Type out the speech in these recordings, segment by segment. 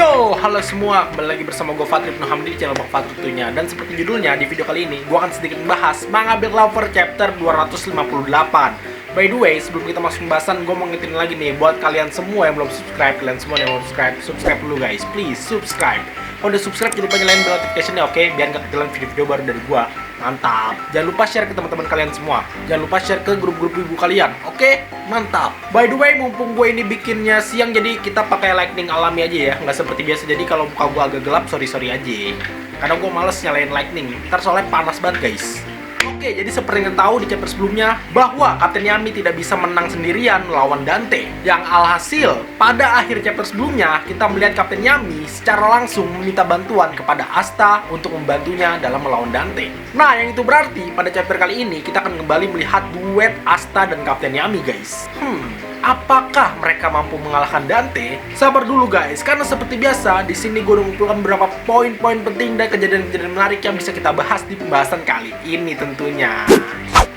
Yo, halo semua, kembali lagi bersama gue Fatri Ibnu Hamdi di channel Bang Fatri tentunya. Dan seperti judulnya, di video kali ini gue akan sedikit membahas Manga Black Clover chapter 258. By the way, sebelum kita masuk pembahasan, gue mau ngingetin lagi nih buat kalian semua yang belum subscribe. Kalian semua yang belum subscribe dulu guys, please subscribe. Kalau udah subscribe, jangan lupa nyalain bell notification-nya, oke? Biar gak ketinggalan video-video baru dari gue. Mantap. Jangan lupa share ke teman-teman kalian semua. Jangan lupa share ke grup-grup ibu kalian, oke? Mantap. By the way, mumpung gue ini bikinnya siang, jadi kita pakai lightning alami aja ya, nggak seperti biasa. Jadi kalau muka gue agak gelap, sorry aja. Karena gue males nyalain lightning. Ntar soalnya panas banget guys. Oke, jadi seperti yang tahu di chapter sebelumnya bahwa Kapten Yami tidak bisa menang sendirian melawan Dante. Yang alhasil, pada akhir chapter sebelumnya kita melihat Kapten Yami secara langsung meminta bantuan kepada Asta untuk membantunya dalam melawan Dante. Nah, yang itu berarti pada chapter kali ini kita akan kembali melihat duet Asta dan Kapten Yami, guys. Apakah mereka mampu mengalahkan Dante? Sabar dulu guys, karena seperti biasa di sini gue udah mengumpulkan beberapa poin-poin penting dan kejadian-kejadian menarik yang bisa kita bahas di pembahasan kali ini tentunya.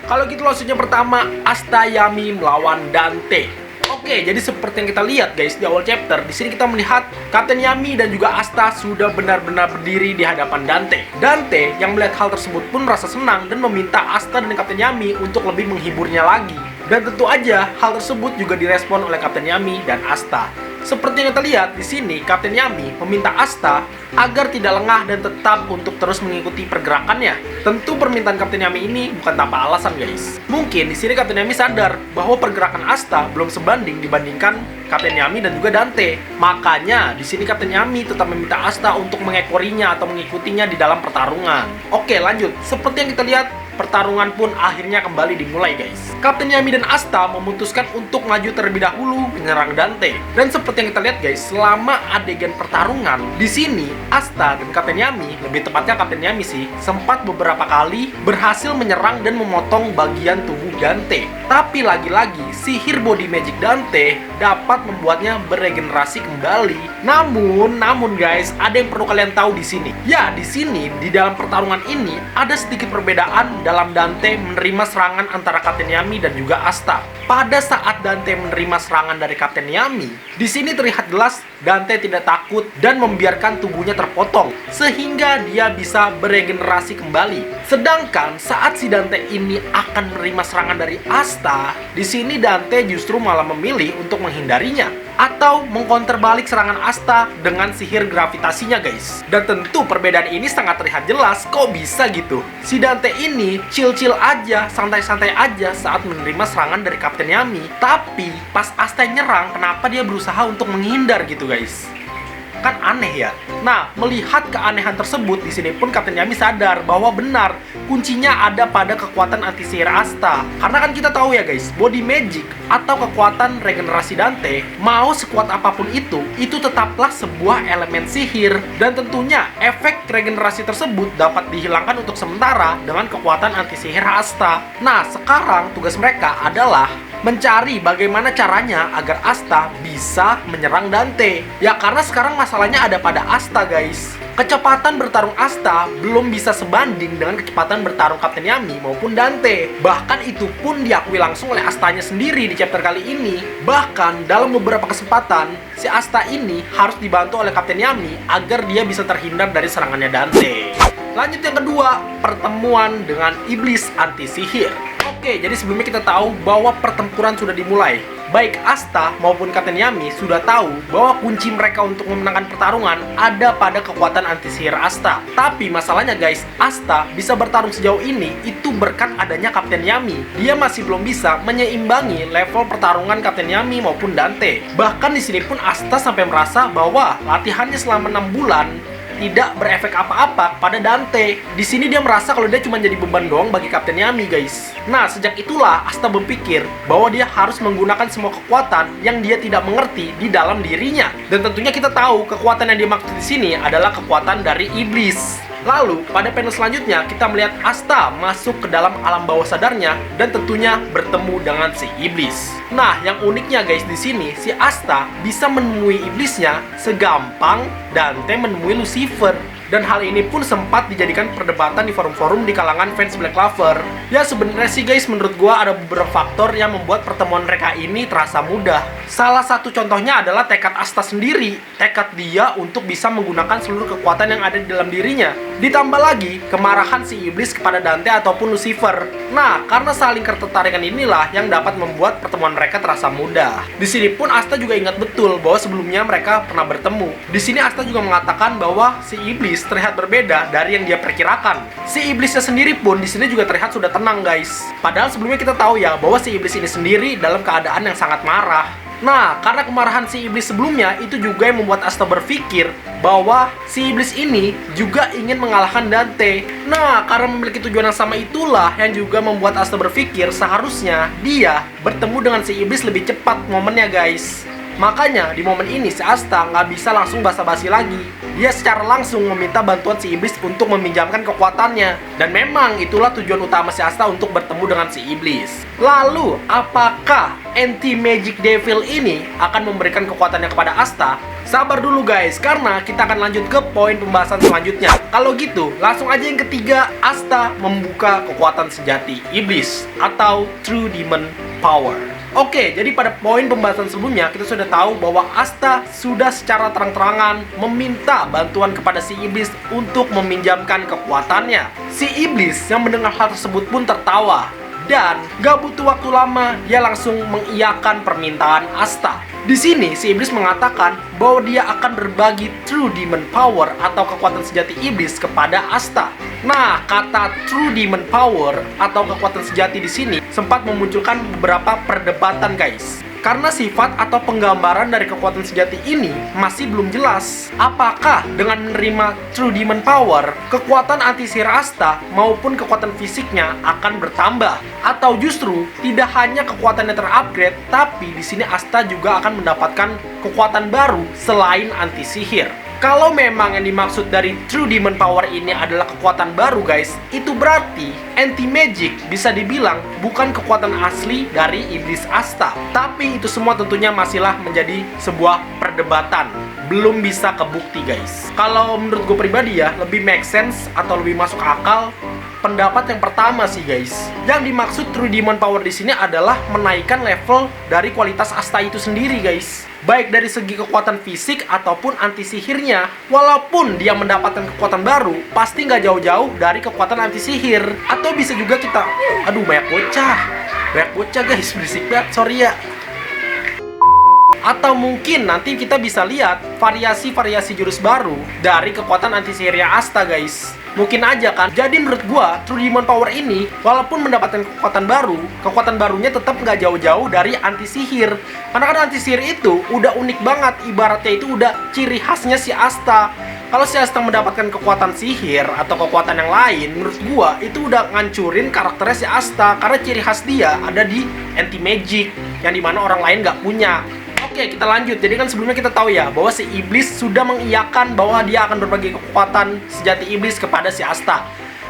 Kalau gitu langsungnya pertama, Asta Yami melawan Dante. Oke, jadi seperti yang kita lihat guys di awal chapter, di sini kita melihat Kapten Yami dan juga Asta sudah benar-benar berdiri di hadapan Dante. Dante yang melihat hal tersebut pun merasa senang dan meminta Asta dan Kapten Yami untuk lebih menghiburnya lagi. Dan tentu aja hal tersebut juga direspon oleh Kapten Yami dan Asta. Seperti yang kita lihat di sini, Kapten Yami meminta Asta agar tidak lengah dan tetap untuk terus mengikuti pergerakannya. Tentu permintaan Kapten Yami ini bukan tanpa alasan guys. Mungkin di sini Kapten Yami sadar bahwa pergerakan Asta belum sebanding dibandingkan Kapten Yami dan juga Dante. Makanya di sini Kapten Yami tetap meminta Asta untuk mengekorinya atau mengikutinya di dalam pertarungan. Oke, lanjut. Seperti yang kita lihat, pertarungan pun akhirnya kembali dimulai guys. Kapten Yami dan Asta memutuskan untuk maju terlebih dahulu menyerang Dante. Dan seperti yang kita lihat guys, selama adegan pertarungan di sini Asta dan Kapten Yami, lebih tepatnya Kapten Yami sih, sempat beberapa kali berhasil menyerang dan memotong bagian tubuh Dante. Tapi lagi-lagi sihir body magic Dante dapat membuatnya beregenerasi kembali. Namun guys, ada yang perlu kalian tahu di sini. Ya, di sini di dalam pertarungan ini ada sedikit perbedaan dalam Dante menerima serangan antara Kapten Yami dan juga Asta. Pada saat Dante menerima serangan dari Kapten Yami, di sini terlihat jelas Dante tidak takut dan membiarkan tubuhnya terpotong sehingga dia bisa beregenerasi kembali. Sedangkan saat si Dante ini akan menerima serangan dari Asta, di sini Dante justru malah memilih untuk menghindarinya atau mengcounter balik serangan Asta dengan sihir gravitasinya guys. Dan tentu perbedaan ini sangat terlihat jelas. Kok bisa gitu? Si Dante ini chill-chill aja, santai-santai aja saat menerima serangan dari Kapten Yami. Tapi pas Asta nyerang, kenapa dia berusaha untuk menghindar gitu guys? Kan aneh ya. Nah, melihat keanehan tersebut, di sini pun Kapten Yami sadar bahwa benar kuncinya ada pada kekuatan anti sihir Asta. Karena kan kita tahu ya guys, body magic atau kekuatan regenerasi Dante, mau sekuat apapun itu tetaplah sebuah elemen sihir. Dan tentunya efek regenerasi tersebut dapat dihilangkan untuk sementara dengan kekuatan anti sihir Asta. Nah, sekarang tugas mereka adalah mencari bagaimana caranya agar Asta bisa menyerang Dante. Ya karena sekarang masalahnya ada pada Asta guys. Kecepatan bertarung Asta belum bisa sebanding dengan kecepatan bertarung Kapten Yami maupun Dante. Bahkan itu pun diakui langsung oleh Astanya sendiri di chapter kali ini. Bahkan dalam beberapa kesempatan, si Asta ini harus dibantu oleh Kapten Yami agar dia bisa terhindar dari serangannya Dante. Lanjut yang kedua, pertemuan dengan iblis anti sihir. Oke, jadi sebelumnya kita tahu bahwa pertempuran sudah dimulai. Baik Asta maupun Kapten Yami sudah tahu bahwa kunci mereka untuk memenangkan pertarungan ada pada kekuatan anti sihir Asta. Tapi masalahnya guys, Asta bisa bertarung sejauh ini itu berkat adanya Kapten Yami. Dia masih belum bisa menyeimbangi level pertarungan Kapten Yami maupun Dante. Bahkan di sini pun Asta sampai merasa bahwa latihannya selama 6 bulan tidak berefek apa-apa pada Dante. Di sini dia merasa kalau dia cuma jadi beban doang bagi Kapten Yami guys. Nah, sejak itulah Asta berpikir bahwa dia harus menggunakan semua kekuatan yang dia tidak mengerti di dalam dirinya. Dan tentunya kita tahu kekuatan yang dimaksud di sini adalah kekuatan dari iblis. Lalu, pada panel selanjutnya, kita melihat Asta masuk ke dalam alam bawah sadarnya dan tentunya bertemu dengan si iblis. Nah, yang uniknya guys di sini, si Asta bisa menemui iblisnya segampang Dante menemui Lucifer. Dan hal ini pun sempat dijadikan perdebatan di forum-forum di kalangan fans Black Clover. Ya sebenarnya sih guys, menurut gua ada beberapa faktor yang membuat pertemuan mereka ini terasa mudah. Salah satu contohnya adalah tekad Asta sendiri. Tekad dia untuk bisa menggunakan seluruh kekuatan yang ada di dalam dirinya. Ditambah lagi kemarahan si iblis kepada Dante ataupun Lucifer. Nah, karena saling ketertarikan inilah yang dapat membuat pertemuan mereka terasa mudah. Di sini pun Asta juga ingat betul bahwa sebelumnya mereka pernah bertemu. Di sini Asta juga mengatakan bahwa si iblis terlihat berbeda dari yang dia perkirakan. Si iblisnya sendiri pun di sini juga terlihat sudah tenang guys. Padahal sebelumnya kita tahu ya bahwa si iblis ini sendiri dalam keadaan yang sangat marah. Nah, karena kemarahan si iblis sebelumnya itu juga yang membuat Asta berpikir bahwa si iblis ini juga ingin mengalahkan Dante. Nah, karena memiliki tujuan yang sama itulah yang juga membuat Asta berpikir seharusnya dia bertemu dengan si iblis lebih cepat momennya guys. Makanya di momen ini si Asta nggak bisa langsung basa-basi lagi. Dia secara langsung meminta bantuan si iblis untuk meminjamkan kekuatannya. Dan memang itulah tujuan utama si Asta untuk bertemu dengan si iblis. Lalu, apakah Anti-Magic Devil ini akan memberikan kekuatannya kepada Asta? Sabar dulu guys, karena kita akan lanjut ke poin pembahasan selanjutnya. Kalau gitu, langsung aja yang ketiga, Asta membuka kekuatan sejati iblis atau True Demon Power. Oke, jadi pada poin pembahasan sebelumnya kita sudah tahu bahwa Asta sudah secara terang-terangan meminta bantuan kepada si iblis untuk meminjamkan kekuatannya. Si iblis yang mendengar hal tersebut pun tertawa dan gak butuh waktu lama dia langsung mengiyakan permintaan Asta. Di sini si iblis mengatakan bahwa dia akan berbagi True Demon Power atau kekuatan sejati iblis kepada Asta. Nah, kata True Demon Power atau kekuatan sejati di sini sempat memunculkan beberapa perdebatan guys. Karena sifat atau penggambaran dari kekuatan sejati ini masih belum jelas. Apakah dengan menerima True Demon Power, kekuatan anti-sihir Asta maupun kekuatan fisiknya akan bertambah? Atau justru tidak hanya kekuatannya terupgrade, tapi di sini Asta juga akan mendapatkan kekuatan baru selain anti-sihir. Kalau memang yang dimaksud dari True Demon Power ini adalah kekuatan baru guys, itu berarti Anti-Magic bisa dibilang bukan kekuatan asli dari iblis Asta. Tapi itu semua tentunya masihlah menjadi sebuah perdebatan, belum bisa kebukti guys. Kalau menurut gue pribadi ya, lebih make sense atau lebih masuk akal pendapat yang pertama sih guys. Yang dimaksud True Demon Power di sini adalah menaikkan level dari kualitas Asta itu sendiri guys. Baik dari segi kekuatan fisik ataupun anti sihirnya. Walaupun dia mendapatkan kekuatan baru, pasti nggak jauh-jauh dari kekuatan anti sihir. Atau bisa juga kita, aduh banyak bocah guys, berisik banget, sorry ya. Atau mungkin nanti kita bisa lihat variasi-variasi jurus baru dari kekuatan anti sihirnya Asta guys. Mungkin aja kan. Jadi menurut gua True Demon Power ini walaupun mendapatkan kekuatan baru, kekuatan barunya tetap nggak jauh-jauh dari anti sihir. Karena kan anti sihir itu udah unik banget, ibaratnya itu udah ciri khasnya si Asta. Kalau si Asta mendapatkan kekuatan sihir atau kekuatan yang lain, menurut gua itu udah ngancurin karakternya si Asta. Karena ciri khas dia ada di Anti-Magic, yang dimana orang lain nggak punya. Oke, kita lanjut. Jadi kan sebelumnya kita tahu ya bahwa si iblis sudah mengiyakan bahwa dia akan berbagi kekuatan sejati iblis kepada si Asta.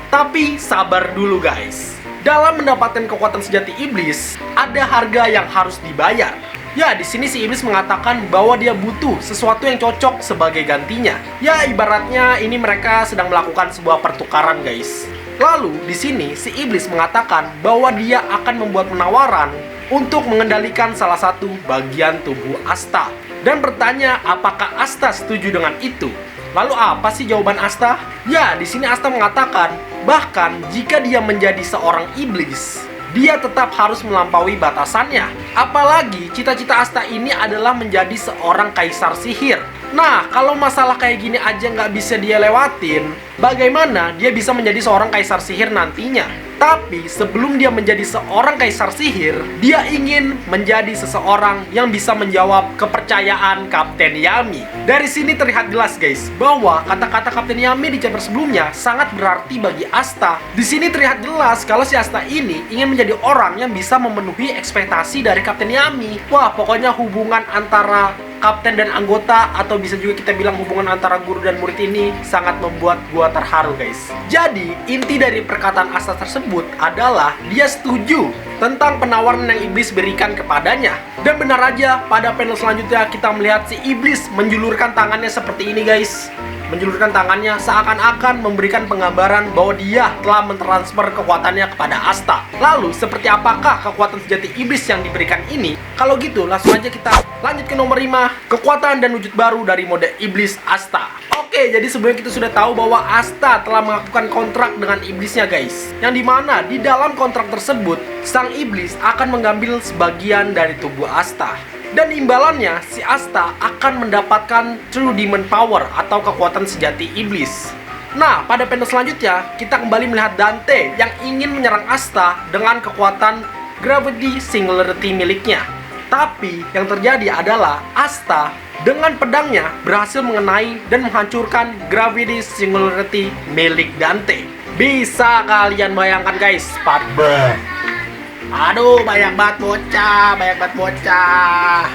Tapi sabar dulu guys. Dalam mendapatkan kekuatan sejati iblis, ada harga yang harus dibayar. Ya, di sini si iblis mengatakan bahwa dia butuh sesuatu yang cocok sebagai gantinya. Ya, ibaratnya ini mereka sedang melakukan sebuah pertukaran guys. Lalu di sini si iblis mengatakan bahwa dia akan membuat penawaran untuk mengendalikan salah satu bagian tubuh Asta dan bertanya apakah Asta setuju dengan itu. Lalu apa sih jawaban Asta? Ya, di sini Asta mengatakan bahkan jika dia menjadi seorang iblis, dia tetap harus melampaui batasannya. Apalagi cita-cita Asta ini adalah menjadi seorang kaisar sihir. Nah, kalau masalah kayak gini aja nggak bisa dia lewatin, bagaimana dia bisa menjadi seorang kaisar sihir nantinya? Tapi sebelum dia menjadi seorang kaisar sihir, dia ingin menjadi seseorang yang bisa menjawab kepercayaan Kapten Yami. Dari sini terlihat jelas guys, bahwa kata-kata Kapten Yami di chapter sebelumnya sangat berarti bagi Asta. Di sini terlihat jelas kalau si Asta ini ingin menjadi orang yang bisa memenuhi ekspektasi dari Kapten Yami. Wah, pokoknya hubungan antara kapten dan anggota, atau bisa juga kita bilang hubungan antara guru dan murid ini sangat membuat gua terharu guys. Jadi inti dari perkataan Asta tersebut adalah dia setuju tentang penawaran yang iblis berikan kepadanya. Dan benar aja pada panel selanjutnya kita melihat si iblis menjulurkan tangannya seperti ini guys. menjulurkan tangannya seakan-akan memberikan penggambaran bahwa dia telah mentransfer kekuatannya kepada Asta. Lalu, seperti apakah kekuatan sejati iblis yang diberikan ini? Kalau gitu, langsung aja kita lanjut ke nomor 5, kekuatan dan wujud baru dari mode iblis Asta. Oke, jadi sebelumnya kita sudah tahu bahwa Asta telah melakukan kontrak dengan iblisnya guys, yang dimana di dalam kontrak tersebut sang iblis akan mengambil sebagian dari tubuh Asta, dan imbalannya si Asta akan mendapatkan True Demon Power atau kekuatan sejati iblis. Nah, pada panel selanjutnya kita kembali melihat Dante yang ingin menyerang Asta dengan kekuatan Gravity Singularity miliknya. Tapi yang terjadi adalah Asta dengan pedangnya berhasil mengenai dan menghancurkan Gravity Singularity milik Dante. Bisa kalian bayangkan guys, aduh, banyak banget bocah.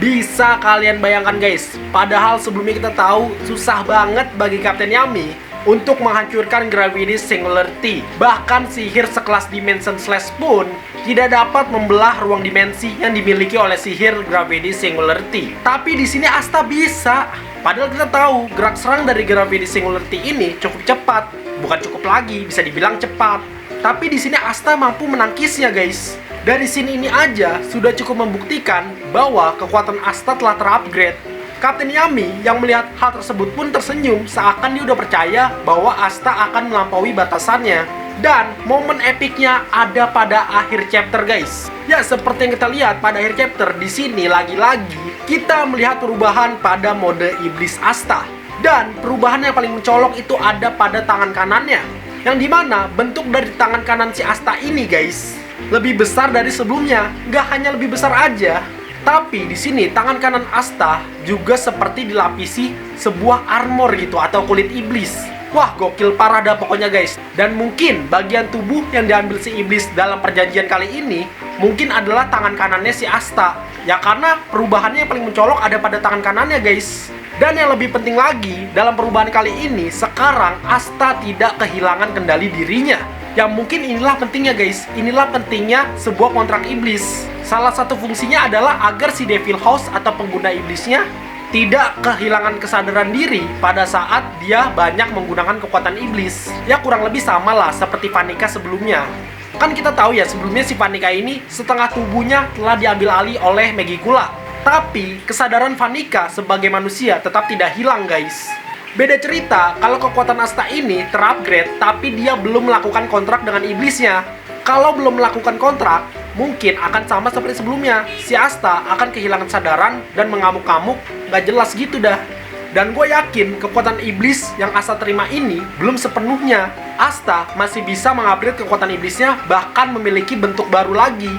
Bisa kalian bayangkan guys, padahal sebelumnya kita tahu susah banget bagi Kapten Yami untuk menghancurkan Gravity Singularity. Bahkan sihir sekelas Dimension Slash pun tidak dapat membelah ruang dimensi yang dimiliki oleh sihir Gravity Singularity. Tapi di sini Asta bisa. Padahal kita tahu gerak serang dari Gravity Singularity ini cukup cepat. Bukan cukup lagi, bisa dibilang cepat. Tapi di sini Asta mampu menangkisnya guys. Dari sini ini aja sudah cukup membuktikan bahwa kekuatan Asta telah terupgrade. Kapten Yami yang melihat hal tersebut pun tersenyum seakan dia udah percaya bahwa Asta akan melampaui batasannya. Dan momen epicnya ada pada akhir chapter guys. Ya, seperti yang kita lihat pada akhir chapter, di sini lagi-lagi kita melihat perubahan pada mode iblis Asta. Dan perubahan yang paling mencolok itu ada pada tangan kanannya, yang dimana bentuk dari tangan kanan si Asta ini guys lebih besar dari sebelumnya. Nggak hanya lebih besar aja, tapi di sini tangan kanan Asta juga seperti dilapisi sebuah armor gitu atau kulit iblis. Wah, gokil parah dah pokoknya guys. Dan mungkin bagian tubuh yang diambil si iblis dalam perjanjian kali ini mungkin adalah tangan kanannya si Asta. Ya karena perubahannya yang paling mencolok ada pada tangan kanannya guys. Dan yang lebih penting lagi, dalam perubahan kali ini sekarang Asta tidak kehilangan kendali dirinya. Yang mungkin inilah pentingnya guys, inilah pentingnya sebuah kontrak iblis. Salah satu fungsinya adalah agar si Devil House atau pengguna iblisnya tidak kehilangan kesadaran diri pada saat dia banyak menggunakan kekuatan iblis. Ya kurang lebih sama lah seperti Vanica sebelumnya. Kan kita tahu ya sebelumnya si Vanica ini setengah tubuhnya telah diambil alih oleh Megicula. Tapi kesadaran Vanica sebagai manusia tetap tidak hilang guys. Beda cerita kalau kekuatan Asta ini terupgrade tapi dia belum melakukan kontrak dengan iblisnya. Kalau belum melakukan kontrak, mungkin akan sama seperti sebelumnya. Si Asta akan kehilangan kesadaran dan mengamuk-amuk, gak jelas gitu dah. Dan gue yakin kekuatan iblis yang Asta terima ini belum sepenuhnya. Asta masih bisa mengupgrade kekuatan iblisnya, bahkan memiliki bentuk baru lagi.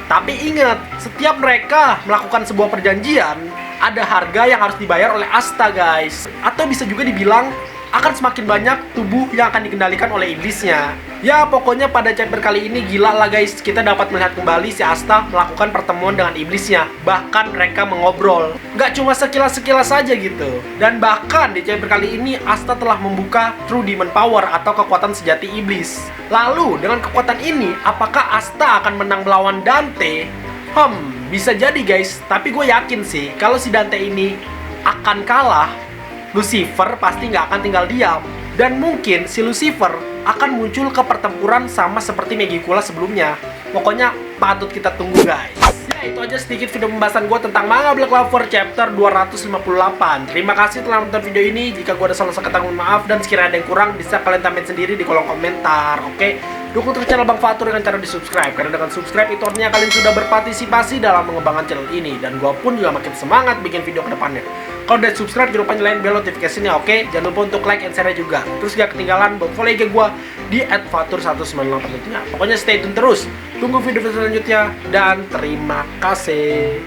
Tapi ingat, setiap mereka melakukan sebuah perjanjian, ada harga yang harus dibayar oleh Asta guys. Atau bisa juga dibilang akan semakin banyak tubuh yang akan dikendalikan oleh iblisnya. Ya pokoknya pada chapter kali ini gila lah guys. Kita dapat melihat kembali si Asta melakukan pertemuan dengan iblisnya. Bahkan mereka mengobrol, gak cuma sekilas-sekilas saja gitu. Dan bahkan di chapter kali ini Asta telah membuka True Demon Power atau kekuatan sejati iblis. Lalu dengan kekuatan ini apakah Asta akan menang melawan Dante? Bisa jadi guys. Tapi gue yakin sih kalau si Dante ini akan kalah, Lucifer pasti nggak akan tinggal diam. Dan mungkin si Lucifer akan muncul ke pertempuran sama seperti Megicula sebelumnya. Pokoknya patut kita tunggu guys. Ya itu aja sedikit video pembahasan gue tentang Manga Black Clover chapter 258. Terima kasih telah menonton video ini. Jika gue ada salah kata mohon maaf, dan sekiranya ada yang kurang bisa kalian tambahin sendiri di kolom komentar. Oke, dukung terus channel Bang Fatur dengan cara di subscribe, karena dengan subscribe itu artinya kalian sudah berpartisipasi dalam mengembangkan channel ini. Dan gue pun juga makin semangat bikin video ke depannya. Kalau udah subscribe, jangan lupa nyalain bel notifikasinya, oke? Jangan lupa untuk like and share juga. Terus gak ketinggalan buat follow IG gue di @fatur198 tentunya. Pokoknya stay tune terus. Tunggu video selanjutnya dan terima kasih.